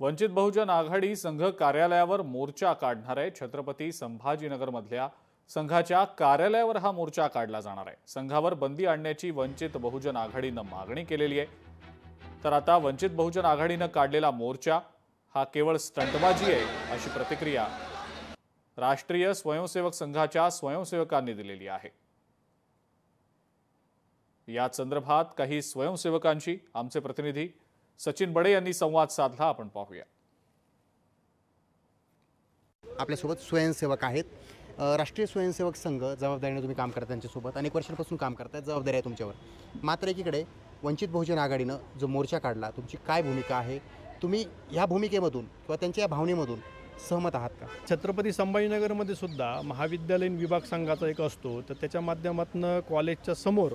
वंचित बहुजन आघाडी संघ कार्यालयावर मोर्चा काढणार आहे। छत्रपती संभाजीनगरमधल्या संघाच्या कार्यालयावर हा मोर्चा काढला जाणार आहे। संघावर बंदी आणण्याची वंचित बहुजन आघाडीने मागणी केलेली आहे। तर आता वंचित बहुजन आघाडीने काढलेला मोर्चा हा केवळ स्टंटबाजी आहे अशी प्रतिक्रिया राष्ट्रीय स्वयंसेवक संघाच्या स्वयंसेवकांनी दिलेली आहे। या संदर्भात काही स्वयंसेवकांशी आमचे प्रतिनिधी सचिन बडे यांनी संवाद साधला, आपण पाहूया। आपल्यासोबत स्वयंसेवक आहेत। राष्ट्रीय स्वयंसेवक संघ जबाबदारीने तुम्ही काम करता, त्यांच्यासोबत अनेक वर्षांपासून काम करताय, जबाबदारी आहे तुमच्यावर। मात्र एकीकडे वंचित बहुजन आघाडीनं जो मोर्चा काढला, तुमची काय भूमिका आहे? तुम्ही ह्या भूमिकेमधून किंवा त्यांच्या या भावनेमधून सहमत आहात का? छत्रपती संभाजीनगरमध्ये सुद्धा महाविद्यालयीन विभाग संघाचा एक असतो, तर त्याच्या माध्यमातून कॉलेजच्या समोर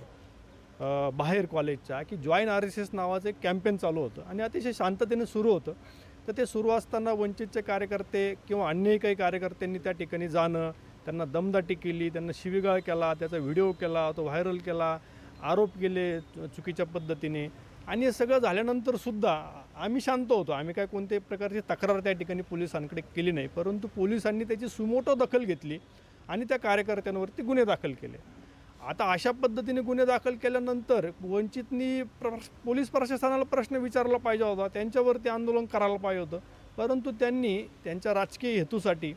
बाहेर कॉलेजच्या की जॉईन RSS नावाचं एक कॅम्पेन चालू होतं आणि अतिशय शांततेने सुरू होतं। तर ते सुरू असताना वंचितचे कार्यकर्ते किंवा अन्य काही कार्यकर्त्यांनी त्या ठिकाणी जाणं, त्यांना दमदाटी केली, त्यांना शिवीगाळ केला, त्याचा व्हिडिओ केला, तो व्हायरल केला, आरोप केले चुकीच्या पद्धतीने। आणि हे सगळं झाल्यानंतर सुद्धा आम्ही शांत होतो। आम्ही काय कोणत्याही प्रकारची तक्रार त्या ठिकाणी पोलिसांकडे केली नाही, परंतु पोलिसांनी त्याची सुमोटो दखल घेतली आणि त्या कार्यकर्त्यांवरती गुन्हे दाखल केले। आता अशा पद्धतीने गुन्हे दाखल केल्यानंतर वंचितनी पोलीस प्रशासनाला प्रश्न विचारला पाहिजे होता, त्यांच्यावरती आंदोलन करायला पाहिजे होतं, परंतु त्यांनी त्यांच्या राजकीय हेतूसाठी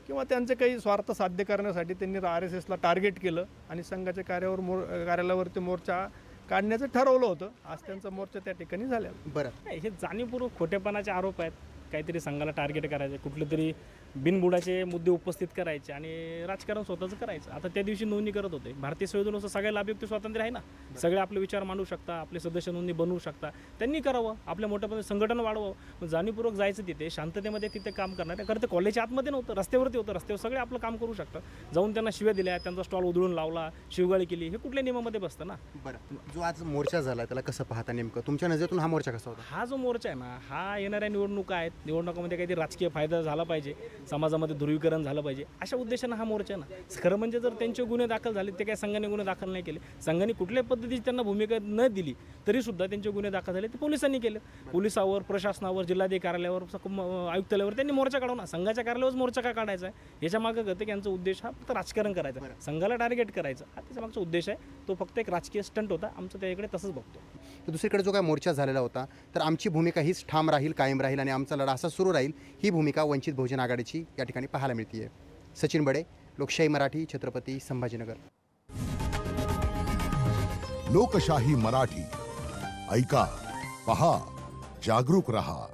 किंवा त्यांचे काही स्वार्थ साध्य करण्यासाठी त्यांनी RSSला टार्गेट केलं आणि संघाच्या कार्यालयावरती मोर्चा काढण्याचं ठरवलं होतं। आज त्यांचा मोर्चा त्या ठिकाणी झाला। बरं, हे जाणीवपूर्वक खोटेपणाचे आरोप आहेत। काहीतरी संघाला टार्गेट करायचे, कुठले तरी बिनबुडाचे मुद्दे उपस्थित करायचे आणि राजकारण स्वतःचं करायचं। आता त्या दिवशी नोंदणी करत होते। भारतीय संविधानानुसार सगळ्याला अभिव्यक्ती स्वातंत्र्य आहे ना, सगळे आपले विचार मांडू शकता, आपले सदस्य नोंदणी बनवू शकता, त्यांनी करावं, आपल्या मोठ्यापणे संघटन वाढवावं। जाणीवपूर्वक जायचं तिथे, शांततेमध्ये तिथे काम करणार। त्याकरता कॉलेजच्या आतमध्ये नव्हतं, रस्त्यावरती होतं। रस्त्यावर सगळे आपलं काम करू शकतात। जाऊन त्यांना शिव्या दिल्या, त्यांचा स्टॉल उधळून लावला, शिवगाळी केली, हे कुठल्या नियमामध्ये बसतं ना। बरं, जो आज मोर्चा झाला त्याला कसं पाहता नेमकं? तुमच्या नजरेतून हा मोर्चा कसा होता? हा जो मोर्चा आहे ना, हा येणाऱ्या निवडणुका आहेत, निवडणुकामध्ये काहीतरी राजकीय फायदा झाला पाहिजे, समाजामध्ये ध्रुवीकरण झालं पाहिजे, अशा उद्देशानं हा मोर्चा ना। खरं म्हणजे जर त्यांचे गुन्हे दाखल झाले, ते काय संघाने गुन्हे दाखल नाही केले, संघाने कुठल्याही पद्धतीची त्यांना भूमिका न दिली तरी सुद्धा त्यांचे गुन्हे दाखल झाले, ते पोलिसांनी केले। पोलिसावर, प्रशासनावर, जिल्हाधिकारी कार्यालयावर, आयुक्तालयावर त्यांनी मोर्चा काढवला। संघाच्या कार्यालयावर मोर्चा का काढायचा आहे? याच्या मागे गते यांचा उद्देश हा फक्त राजकारण करायचा, संघाला टार्गेट करायचं, हा त्याच्या मागचा उद्देश आहे। तो फक्त एक राजकीय स्टंट होता, आमचं त्याकडे तसंच बघतो। तर दुसरीकडे जो काय मोर्चा झालेला होता, तर आमची भूमिका हीच ठाम राहील, कायम राहील आणि आमचा लढा असा सुरू राहील, ही भूमिका वंचित बहुजन आघाडीची या ठिकाणी पाहायला मिळते आहे। सचिन बडे, लोकशाही मराठी, छत्रपती संभाजीनगर। लोकशाही मराठी, ऐका, पहा, जागरूक रहा।